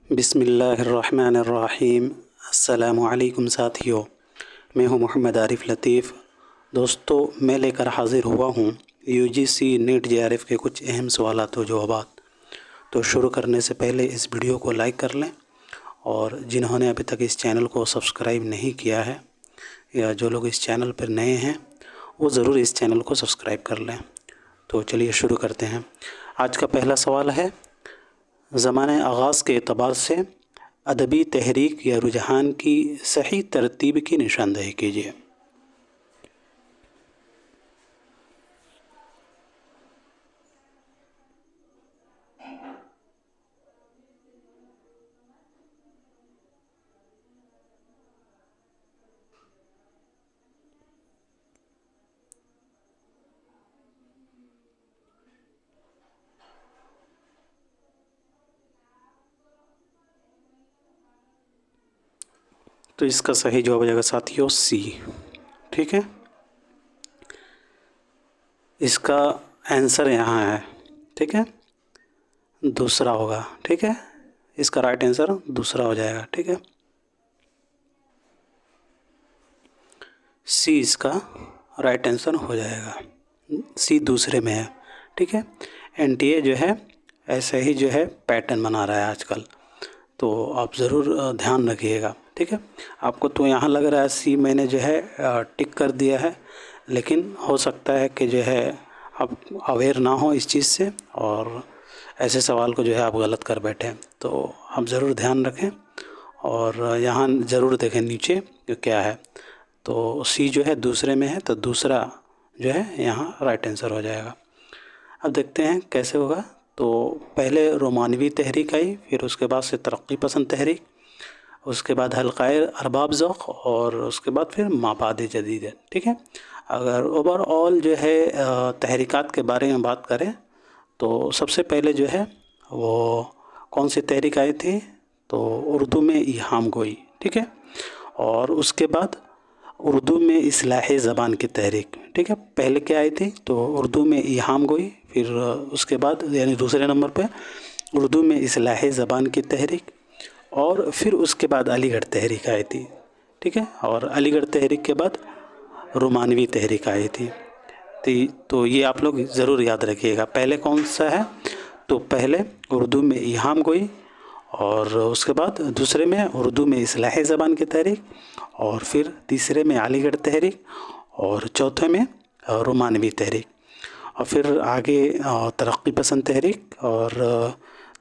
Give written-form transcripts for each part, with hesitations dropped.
بسم اللہ الرحمن الرحیم۔ السلام علیکم ساتھیو، میں ہوں محمد عارف لطیف۔ دوستو، میں لے کر حاضر ہوا ہوں UGC نیٹ JRF کے کچھ اہم سوالات و جوابات۔ تو شروع کرنے سے پہلے اس ویڈیو کو لائک کر لیں، اور جنہوں نے ابھی تک اس چینل کو سبسکرائب نہیں کیا ہے یا جو لوگ اس چینل پر نئے ہیں وہ ضرور اس چینل کو سبسکرائب کر لیں۔ تو چلیے شروع کرتے ہیں۔ آج کا پہلا سوال ہے، زمانہ آغاز کے اعتبار سے ادبی تحریک یا رجحان کی صحیح ترتیب کی نشاندہی کیجیے۔ تو اس کا صحیح جواب ہو جائے گا ساتھیوں C، ٹھیک ہے۔ اس کا آنسر یہاں ہے، ٹھیک ہے، دوسرا ہوگا، ٹھیک ہے۔ اس کا رائٹ آنسر دوسرا ہو جائے گا، ٹھیک ہے۔ C اس کا رائٹ آنسر ہو جائے گا، C دوسرے میں ہے، ٹھیک ہے۔ NTA جو ہے ایسے ہی جو ہے پیٹرن بنا رہا ہے آج کل، تو آپ ضرور دھیان رکھیے گا، ٹھیک ہے۔ آپ کو تو یہاں لگ رہا ہے C میں نے جو ہے ٹک کر دیا ہے، لیکن ہو سکتا ہے کہ جو ہے آپ اویئر نہ ہوں اس چیز سے اور ایسے سوال کو جو ہے آپ غلط کر بیٹھیں۔ تو آپ ضرور دھیان رکھیں اور یہاں ضرور دیکھیں نیچے کہ کیا ہے۔ تو C جو ہے دوسرے میں ہے، تو دوسرا جو ہے یہاں رائٹ آنسر ہو جائے گا۔ اب دیکھتے ہیں کیسے ہوگا۔ تو پہلے رومانوی تحریک آئی، پھر اس کے بعد سے ترقی پسند تحریک، اس کے بعد حلقہ ارباب ذوق، اور اس کے بعد پھر مابعد جدید، ٹھیک ہے۔ اگر اوور آل جو ہے تحریکات کے بارے میں بات کریں تو سب سے پہلے جو ہے وہ کون سی تحریک آئی تھی؟ تو اردو میں ایہام گوئی، ٹھیک ہے۔ اور اس کے بعد اردو میں اصلاح زبان کی تحریک، ٹھیک ہے۔ پہلے کیا آئی تھی؟ تو اردو میں ایہام گوئی، پھر اس کے بعد یعنی دوسرے نمبر پہ اردو میں اصلاح زبان کی تحریک، اور پھر اس کے بعد علی گڑھ تحریک آئی تھی، ٹھیک ہے۔ اور علی گڑھ تحریک کے بعد رومانوی تحریک آئی تھی۔ تو یہ آپ لوگ ضرور یاد رکھیے گا، پہلے کون سا ہے؟ تو پہلے اردو میں ایہام گوئی، اور اس کے بعد دوسرے میں اردو میں اصلاح زبان کی تحریک، اور پھر تیسرے میں علی گڑھ تحریک، اور چوتھے میں رومانوی تحریک، اور پھر آگے ترقی پسند تحریک، اور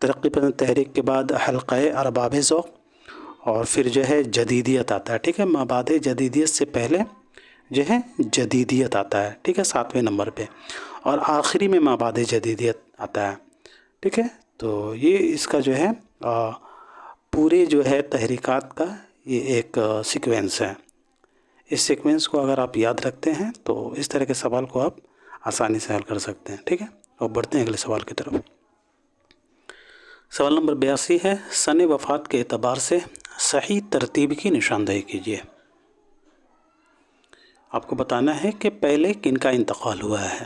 ترقی پسند تحریک کے بعد حلقہ ارباب ذوق، اور پھر جو ہے جدیدیت آتا ہے، ٹھیک ہے۔ مابعد جدیدیت سے پہلے جو ہے جدیدیت آتا ہے، ٹھیک ہے، 7ویں نمبر پہ، اور آخری میں مابعد جدیدیت آتا ہے، ٹھیک ہے۔ تو یہ اس کا جو ہے پورے جو ہے تحریکات کا یہ ایک سیکوینس ہے۔ اس سیکوینس کو اگر آپ یاد رکھتے ہیں تو اس طرح کے سوال کو آپ آسانی سے حل کر سکتے ہیں، ٹھیک ہے۔ اور بڑھتے ہیں اگلے سوال کی طرف۔ سوال نمبر 82 ہے، سن وفات کے اعتبار سے صحیح ترتیب کی نشاندہی کیجیے۔ آپ کو بتانا ہے کہ پہلے کن کا انتقال ہوا ہے۔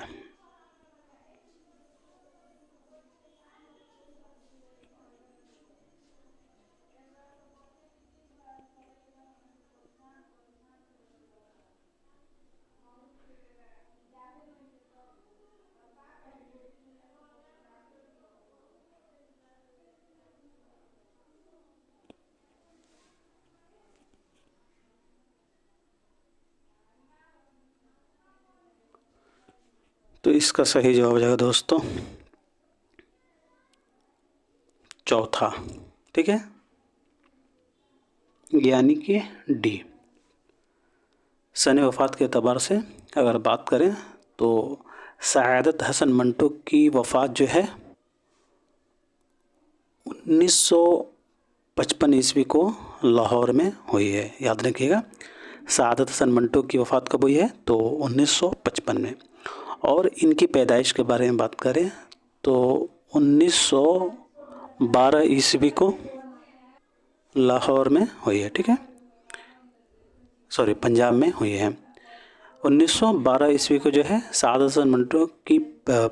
تو اس کا صحیح جواب ہو جائے گا دوستو چوتھا، ٹھیک ہے، یعنی کہ D۔ سن وفات کے اعتبار سے اگر بات کریں تو سعادت حسن منٹو کی وفات جو ہے 1955 عیسوی کو لاہور میں ہوئی ہے، یاد رکھیے گا۔ سعادت حسن منٹو کی وفات کب ہوئی ہے؟ تو 1955 میں۔ اور ان کی پیدائش کے بارے میں بات کریں تو 1912 عیسوی کو لاہور میں ہوئی ہے، ٹھیک ہے، سوری پنجاب میں ہوئی ہے۔ 1912 ء کو جو ہے سعادت حسن منٹو کی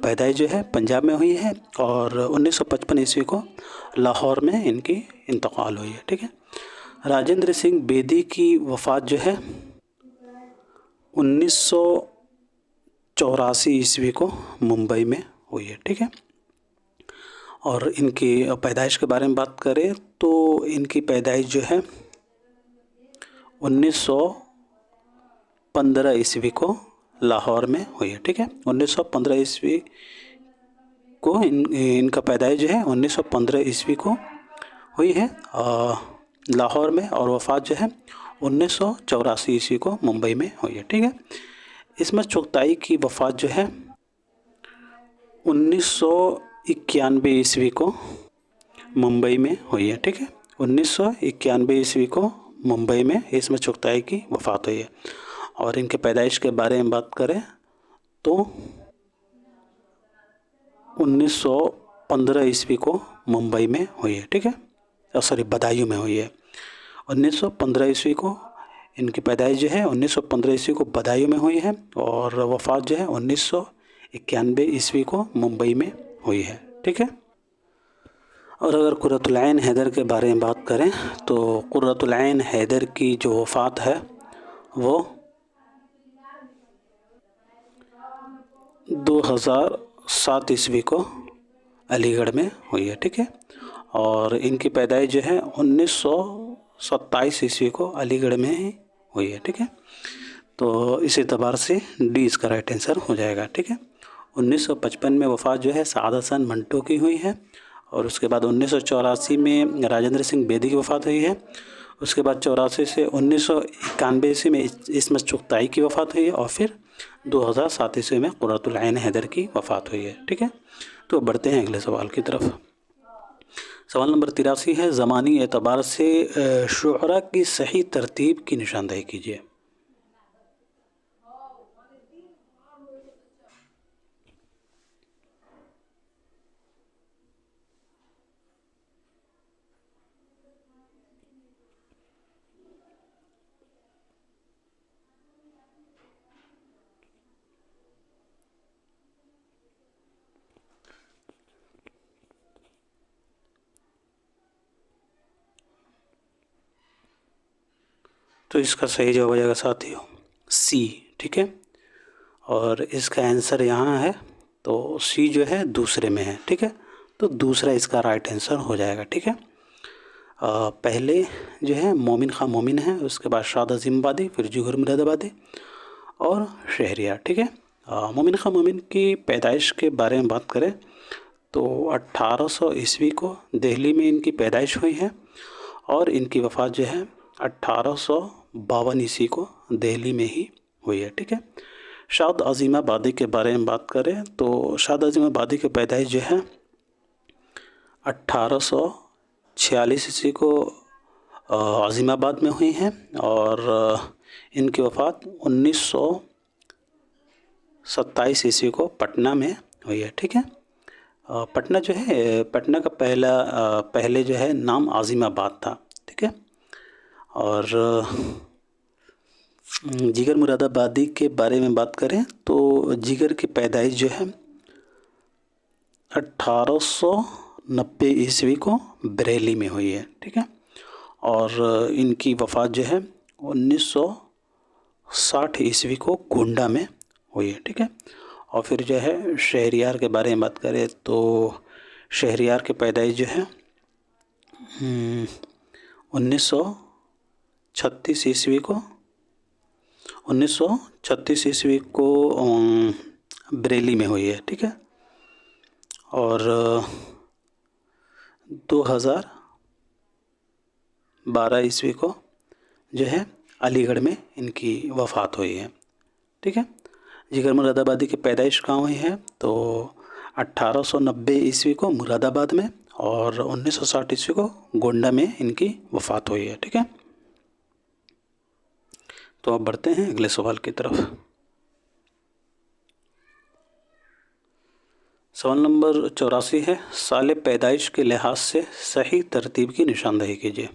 پیدائش جو ہے پنجاب میں ہوئی ہے، اور 1955 ء کو لاہور میں ان کی انتقال ہوئی ہے، ٹھیک ہے۔ راجندر سنگھ بیدی کی وفات جو ہے 1984 ء کو ممبئی میں ہوئی ہے، ٹھیک ہے۔ اور ان کی پیدائش کے بارے میں بات کریں تو ان کی پیدائش جو ہے 1915 ء کو لاہور میں ہوئی ہے، ٹھیک ہے۔ 1915 ء کو ان کا پیدائش جو ہے 1915 ء کو ہوئی ہے لاہور میں، اور وفات جو ہے 1984 ء کو ممبئی میں ہوئی ہے، ٹھیک ہے۔ عصمت چغتائی کی وفات جو ہے 1991 کو ممبئی میں ہوئی ہے، ٹھیک ہے۔ 1991 کو ممبئی میں عصمت چغتائی کی وفات ہوئی ہے، اور ان کے پیدائش کے بارے میں بات کریں تو 1915 کو ممبئی میں ہوئی ہے، ٹھیک ہے، بدایوں میں ہوئی ہے۔ 1915 کو ان کی پیدائش جو ہے 1915 کو بدایوں میں ہوئی ہے، اور وفات جو ہے 1991 کو ممبئی میں ہوئی ہے، ٹھیک ہے۔ اور اگر قرۃ العین حیدر کے بارے میں بات کریں تو قرۃ العین حیدر کی جو وفات ہے وہ 2007 کو علی گڑھ میں ہوئی ہے، ٹھیک ہے۔ اور ان کی پیدائش جو ہے 1927 کو علی گڑھ میں ہی ہوئی ہے، ٹھیک ہے۔ تو اس اعتبار سے ڈی اس کا رائٹ آنسر ہو جائے گا، ٹھیک ہے۔ 1955 میں وفات جو ہے سعادت حسن منٹو کی ہوئی ہے، اور اس کے بعد 1984 میں راجندر سنگھ بیدی کی وفات ہوئی ہے۔ اس کے بعد 84 سے 1991 میں عصمت چغتائی کی وفات ہوئی ہے، اور پھر 2007 میں قرۃ العین حیدر کی وفات ہوئی ہے، ٹھیک ہے۔ تو بڑھتے ہیں اگلے سوال کی طرف۔ سوال نمبر 83 ہے، زمانی اعتبار سے شعراء کی صحیح ترتیب کی نشاندہی کیجیے۔ تو اس کا صحیح جواب ہو جائے گا ساتھیوں سی، ٹھیک ہے۔ اور اس کا آنسر یہاں ہے، تو سی جو ہے دوسرے میں ہے، ٹھیک ہے۔ تو دوسرا اس کا رائٹ آنسر ہو جائے گا، ٹھیک ہے۔ پہلے جو ہے مومن خاں مومن ہے، اس کے بعد شاد عظیم آبادی، پھر جوہر مراد آبادی اور شہریار، ٹھیک ہے۔ مومن خاں مومن کی پیدائش کے بارے میں بات کریں تو 1800 کو دہلی میں ان کی پیدائش ہوئی ہے، اور ان کی وفات جو ہے 1852 کو دہلی میں ہی ہوئی ہے، ٹھیک ہے۔ شاد عظیم آبادی کے بارے میں بات کریں تو شاد عظیم آبادی کی پیدائش جو ہے 1846 کو عظیم آباد میں ہوئی ہے، اور ان کی وفات 1927 کو پٹنہ میں ہوئی ہے، ٹھیک ہے۔ پٹنہ جو ہے، پٹنہ کا پہلے جو ہے نام عظیم آباد تھا، ٹھیک ہے۔ اور جگر مراد آبادی کے بارے میں بات کریں تو جگر کی پیدائش جو ہے 1890 کو بریلی میں ہوئی ہے، ٹھیک ہے۔ اور ان کی وفات جو ہے 1960 کو گونڈہ میں ہوئی ہے، ٹھیک ہے۔ اور پھر جو ہے شہریار کے بارے میں بات کریں تو شہریار کی پیدائش جو ہے 1936 کو بریلی میں ہوئی ہے، ٹھیک ہے۔ اور 2012 کو جو ہے علی گڑھ میں ان کی وفات ہوئی ہے، ٹھیک ہے۔ جگر مراد آبادی کی پیدائش کہاں ہوئی ہے تو 1890 کو مراد آباد میں، اور 1960 کو گونڈہ میں ان کی وفات ہوئی ہے، ٹھیک ہے۔ تو اب بڑھتے ہیں اگلے سوال کی طرف۔ سوال نمبر 84 ہے، سال پیدائش کے لحاظ سے صحیح ترتیب کی نشاندہی کیجیے۔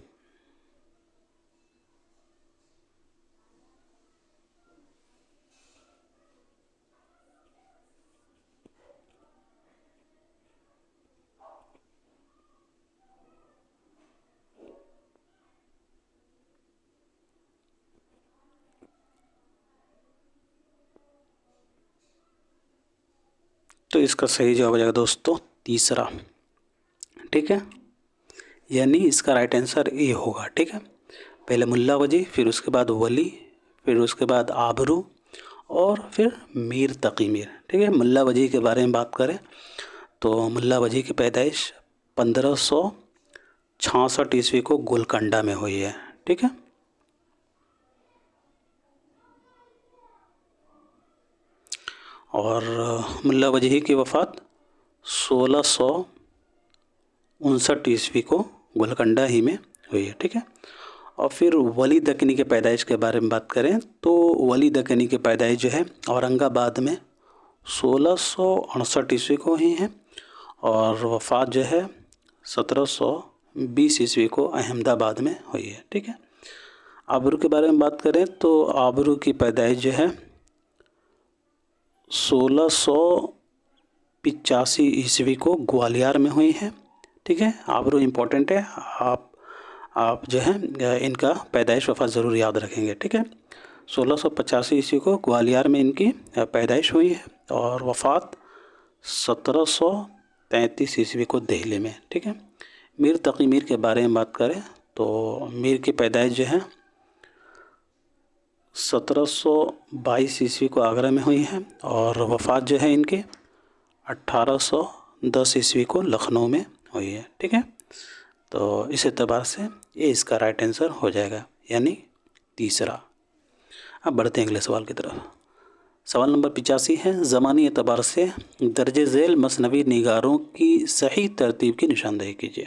تو اس کا صحیح جواب ہو جائے گا دوستوں تیسرا، ٹھیک ہے، یعنی اس کا رائٹ آنسر اے ہوگا، ٹھیک ہے۔ پہلے ملا وجی، پھر اس کے بعد ولی، پھر اس کے بعد آبرو، اور پھر میر تقی میر، ٹھیک ہے۔ ملا وجی کے بارے میں بات کریں تو ملا وجی کی پیدائش 1566 عیسوی کو گولکنڈہ میں ہوئی ہے، ٹھیک ہے۔ اور ملا وجی کی وفات 1659 عیسوی کو گولکنڈہ ہی میں ہوئی ہے، ٹھیک ہے۔ اور پھر ولی دکنی کے پیدائش کے بارے میں بات کریں تو ولی دکنی کی پیدائش جو ہے اورنگ آباد میں 1668 عیسوی کو ہوئی ہیں، اور وفات جو ہے 1720 عیسوی کو احمد آباد میں ہوئی ہے، ٹھیک ہے۔ آبرو کے بارے میں بات کریں تو آبرو کی پیدائش جو ہے 1685 عیسوی کو گوالیار میں ہوئی ہے، ٹھیک ہے۔ آبرو امپورٹنٹ ہے، آپ جو ہے ان کا پیدائش وفات ضرور یاد رکھیں گے، ٹھیک ہے۔ 1685 عیسوی کو گوالیار میں ان کی پیدائش ہوئی ہے، اور وفات 1733 عیسوی کو دہلی میں، ٹھیک ہے۔ میر تقی میر کے بارے میں بات کریں تو میر کی پیدائش جو ہے 1722 عیسوی کو آگرہ میں ہوئی ہے، اور وفات جو ہے ان کی 1810 عیسوی کو لکھنؤ میں ہوئی ہے، ٹھیک ہے۔ تو اس اعتبار سے یہ اس کا رائٹ آنسر ہو جائے گا، یعنی تیسرا۔ اب بڑھتے ہیں اگلے سوال کی طرف۔ سوال نمبر 85 ہے، زمانی اعتبار سے درج ذیل مثنوی نگاروں کی صحیح ترتیب کی نشاندہی کیجیے۔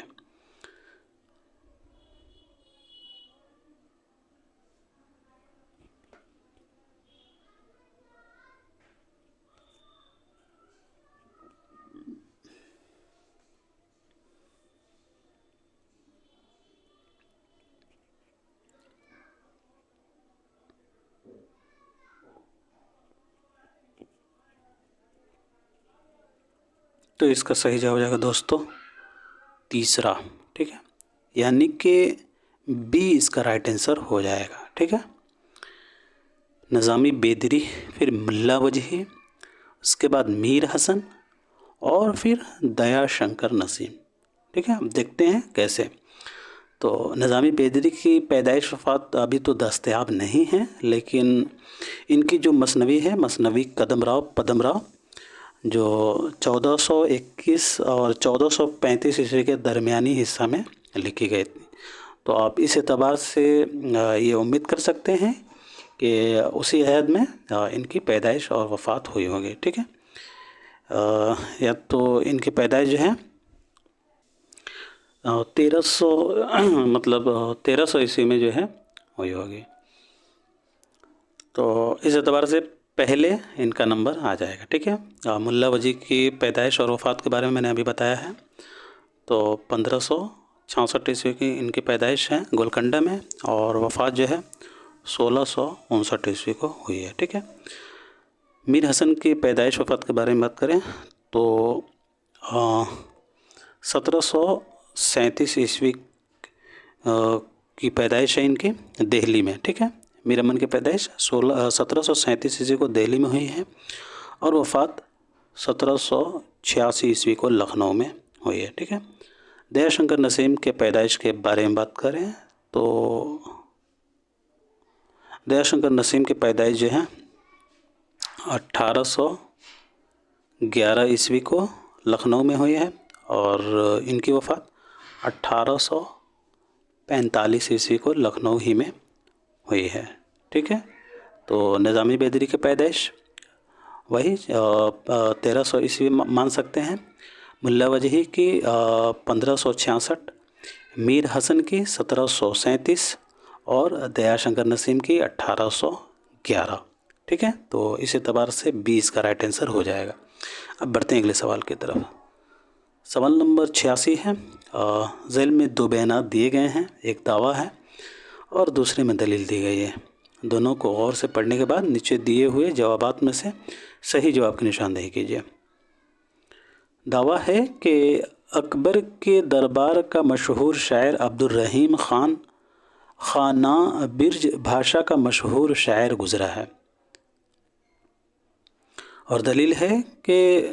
تو اس کا صحیح جواب ہو جائے گا دوستو تیسرا، ٹھیک ہے، یعنی کہ بی اس کا رائٹ آنسر ہو جائے گا، ٹھیک ہے۔ نظامی بیدری، پھر ملا وجہی، اس کے بعد میر حسن، اور پھر دیا شنکر نسیم، ٹھیک ہے۔ اب دیکھتے ہیں کیسے۔ تو نظامی بیدری کی پیدائش وفات ابھی تو دستیاب نہیں ہے، لیکن ان کی جو مثنوی ہے، مثنوی پدم راؤ، جو 1421 اور 1435 عیسوی کے درمیانی حصہ میں لکھی گئی تھی، تو آپ اس اعتبار سے یہ امید کر سکتے ہیں کہ اسی عہد میں ان کی پیدائش اور وفات ہوئی ہوگی، ٹھیک ہے۔ یا تو ان کی پیدائش جو ہے 1300 عیسوی میں جو ہے ہوئی ہوگی، تو اس اعتبار سے پہلے ان کا نمبر آ جائے گا، ٹھیک ہے۔ ملا وجی کی پیدائش اور وفات کے بارے میں نے ابھی بتایا ہے، تو 1566 عیسوی کی ان کی پیدائش ہے گولکنڈہ میں، اور وفات جو ہے 1659 عیسوی کو ہوئی ہے، ٹھیک ہے۔ میر حسن کی پیدائش وفات کے بارے میں بات کریں تو 1737 عیسوی کی پیدائش ہے ان کی دہلی میں، ٹھیک ہے۔ میر امن کی پیدائش 1737 عیسوی کو دہلی میں ہوئی ہے، اور وفات 1786 عیسوی کو لکھنؤ میں ہوئی ہے، ٹھیک ہے۔ دیا شنکر نسیم کے پیدائش کے بارے میں بات کریں تو دیا شنکر نسیم کی پیدائش جو ہے 1811 عیسوی کو لکھنؤ میں ہوئی ہے، اور ان کی وفات 1845 عیسوی کو لکھنؤ ہی میں ہوئی ہے، ٹھیک ہے۔ تو نظامی بیدری کی پیدائش وہی 1300 عیسوی مان سکتے ہیں، ملا وجہی کی 1566، میر حسن کی 1737، اور دیا شنکر نسیم کی 1811، ٹھیک ہے۔ تو اس اعتبار سے 20 کا رائٹ آنسر ہو جائے گا۔ اب بڑھتے ہیں اگلے سوال کی طرف۔ سوال نمبر 86 ہے، ذیل میں دو بیانات دیے گئے ہیں، ایک دعویٰ ہے اور دوسرے میں دلیل دی گئی ہے۔ دونوں کو غور سے پڑھنے کے بعد نیچے دیے ہوئے جوابات میں سے صحیح جواب کی نشاندہی کیجیے۔ دعویٰ ہے کہ اکبر کے دربار کا مشہور شاعر عبد الرحیم خان خاناں برج بھاشا کا مشہور شاعر گزرا ہے، اور دلیل ہے کہ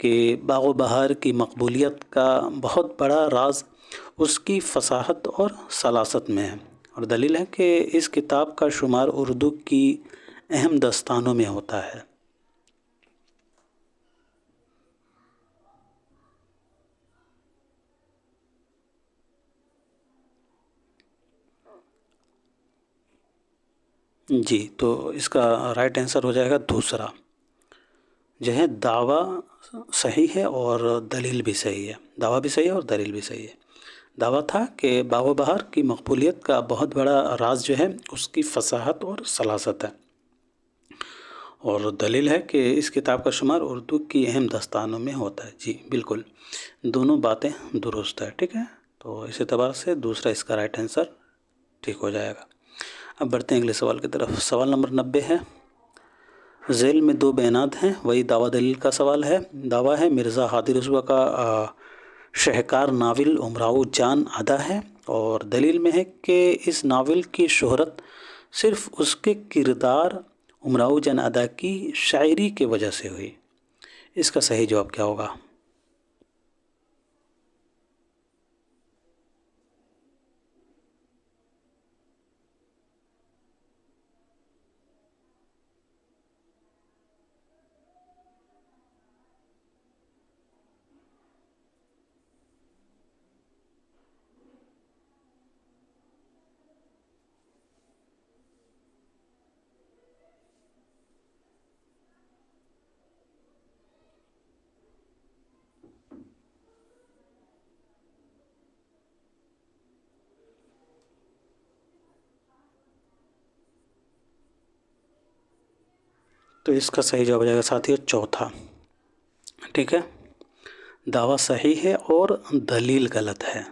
کہ باغ و بہار کی مقبولیت کا بہت بڑا راز اس کی فصاحت اور سلاست میں ہے، اور دلیل ہے کہ اس کتاب کا شمار اردو کی اہم داستانوں میں ہوتا ہے۔ جی، تو اس کا رائٹ آنسر ہو جائے گا دوسرا، جو ہے دعویٰ صحیح ہے اور دلیل بھی صحیح ہے، دعویٰ بھی صحیح ہے اور دلیل بھی صحیح ہے۔ دعویٰ تھا کہ باغ و بہار کی مقبولیت کا بہت بڑا راز جو ہے اس کی فصاحت اور سلاست ہے، اور دلیل ہے کہ اس کتاب کا شمار اردو کی اہم داستانوں میں ہوتا ہے۔ جی بالکل، دونوں باتیں درست ہے، ٹھیک ہے، تو اس اعتبار سے دوسرا اس کا رائٹ آنسر ٹھیک ہو جائے گا۔ اب بڑھتے ہیں اگلے سوال کی طرف۔ سوال نمبر 90 ہے، ذیل میں دو بیانات ہیں، وہی دعویٰ دلیل کا سوال ہے۔ دعویٰ ہے مرزا ہادی رسوا کا شہکار ناول امراؤ جان ادا ہے، اور دلیل میں ہے کہ اس ناول کی شہرت صرف اس کے کردار امراؤ جان ادا کی شاعری کی وجہ سے ہوئی۔ اس کا صحیح جواب کیا ہوگا؟ تو اس کا صحیح جواب ہو جائے گا ساتھیو چوتھا، ٹھیک ہے، دعویٰ صحیح ہے اور دلیل غلط ہے۔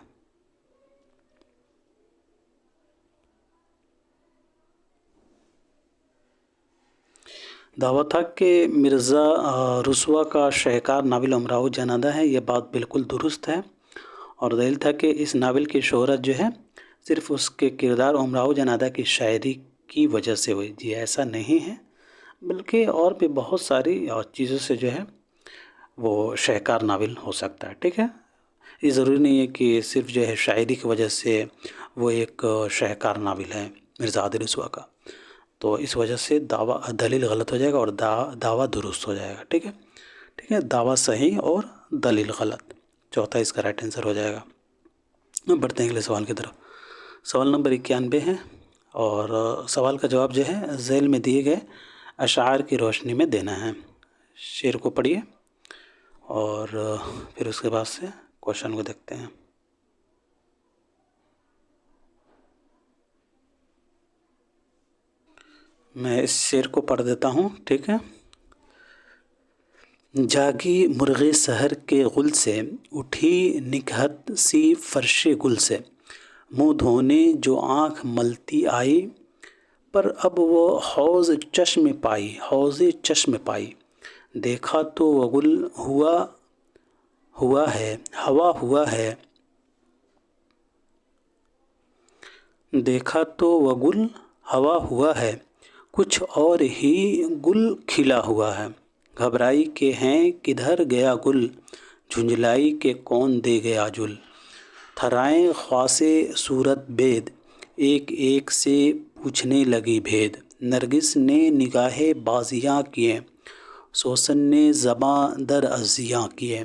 دعویٰ تھا کہ مرزا رسوا کا شہکار ناول امراؤ جان ادا ہے، یہ بات بالکل درست ہے، اور دلیل تھا کہ اس ناول کی شہرت جو ہے صرف اس کے کردار امراؤ جان ادا کی شاعری کی وجہ سے ہوئی۔ جی ایسا نہیں ہے، بلکہ اور بھی بہت ساری چیزوں سے جو ہے وہ شہکار ناول ہو سکتا ہے، ٹھیک ہے، یہ ضروری نہیں ہے کہ صرف جو ہے شاعری کی وجہ سے وہ ایک شہکار ناول ہے مرزا ہادی رسوا کا، تو اس وجہ سے دلیل غلط ہو جائے گا اور دعویٰ درست ہو جائے گا، ٹھیک ہے، ٹھیک ہے، دعویٰ صحیح اور دلیل غلط، چوتھا اس کا رائٹ آنسر ہو جائے گا۔ اب بڑھتے ہیں اگلے سوال کی طرف۔ سوال نمبر 91 ہے، اور سوال کا جواب جو ہے ذیل میں دیے گئے اشعار کی روشنی میں دینا ہے۔ شعر کو پڑھیے اور پھر اس کے بعد سے کوشچن کو دیکھتے ہیں۔ میں اس شعر کو پڑھ دیتا ہوں، ٹھیک ہے۔ جاگی مرغِ سحر کے غل سے، اٹھی نکہت سی فرش گل سے، منہ دھونے جو آنکھ ملتی آئی، پر اب وہ حوض چشم پائی، دیکھا تو وہ گل ہوا ہے، ہوا ہوا ہے، دیکھا تو وہ گل ہوا ہوا ہے، کچھ اور ہی گل کھلا ہوا ہے، گھبرائی کہ ہیں کدھر گیا گل، جھنجھلائی کہ کون دے گیا جل، تھرائیں خاصِ صورت بید، ایک ایک سے پوچھنے لگی بھید، نرگس نے نگاہ بازیاں کیے، سوسن نے زباں در ازیاں کیے،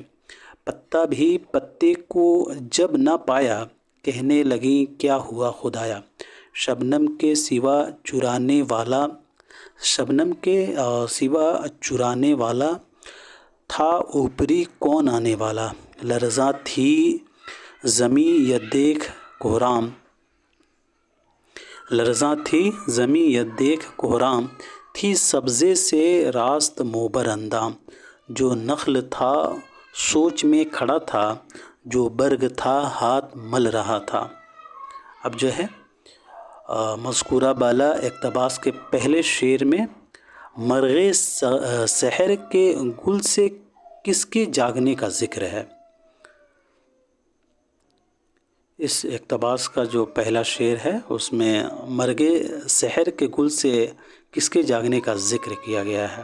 پتا بھی پتے کو جب نہ پایا، کہنے لگیں کیا ہوا خدایا، شبنم کے سوا چرانے والا، تھا اوپری کون آنے والا، لرزاں تھی زمیں یہ دیکھ کہرام، تھی سبزے سے راست موبر اندام، جو نخل تھا سوچ میں کھڑا تھا، جو برگ تھا ہاتھ مل رہا تھا۔ اب جو ہے مذکورہ بالا اقتباس کے پہلے شعر میں مرغِ سحر کے گل سے کس کے جاگنے کا ذکر ہے؟ اس اقتباس کا جو پہلا شعر ہے اس میں مرغِ سحر کے گل سے کس کے جاگنے کا ذکر کیا گیا ہے؟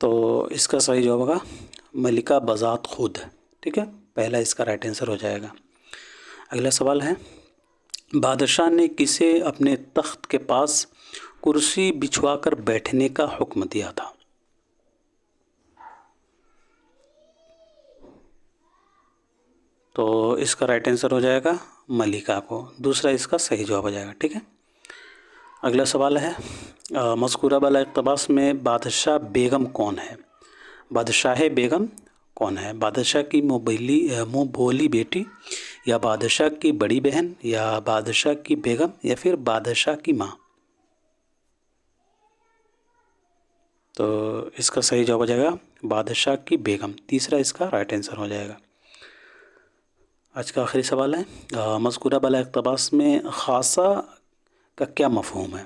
تو اس کا صحیح جواب ہوگا ملکہ بذات خود. ٹھیک ہے، پہلا اس کا رائٹ آنسر ہو جائے گا. اگلا سوال ہے بادشاہ نے کسے اپنے تخت کے پاس کرسی بچھوا کر بیٹھنے کا حکم دیا تھا؟ تو اس کا رائٹ آنسر ہو جائے گا ملکہ کو. دوسرا اس کا صحیح جواب ہو جائے گا. ٹھیک ہے، اگلا سوال ہے مذکورہ بالا اقتباس میں بادشاہ بیگم کون ہے؟ بادشاہ بیگم کون ہے؟ بادشاہ کی منہ بولی بیٹی، یا بادشاہ کی بڑی بہن، یا بادشاہ کی بیگم، یا پھر بادشاہ کی ماں؟ تو اس کا صحیح جواب ہو جائے گا بادشاہ کی بیگم. تیسرا اس کا رائٹ آنسر ہو جائے گا. آج کا آخری سوال ہے مذکورہ بالا اقتباس میں خاصہ کا کیا مفہوم ہے؟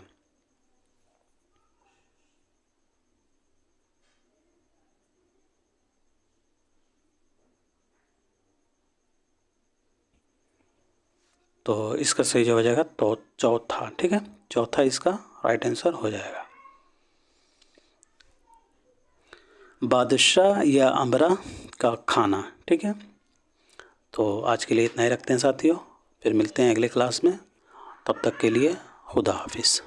تو اس کا صحیح جواب ہو جائے گا تو چوتھا. ٹھیک ہے، چوتھا اس کا رائٹ آنسر ہو جائے گا. بادشاہ یا امرا کا کھانا. ٹھیک ہے، تو آج کے لیے اتنا ہی رکھتے ہیں ساتھیوں، پھر ملتے ہیں اگلے کلاس میں. تب تک کے لیے خدا حافظ.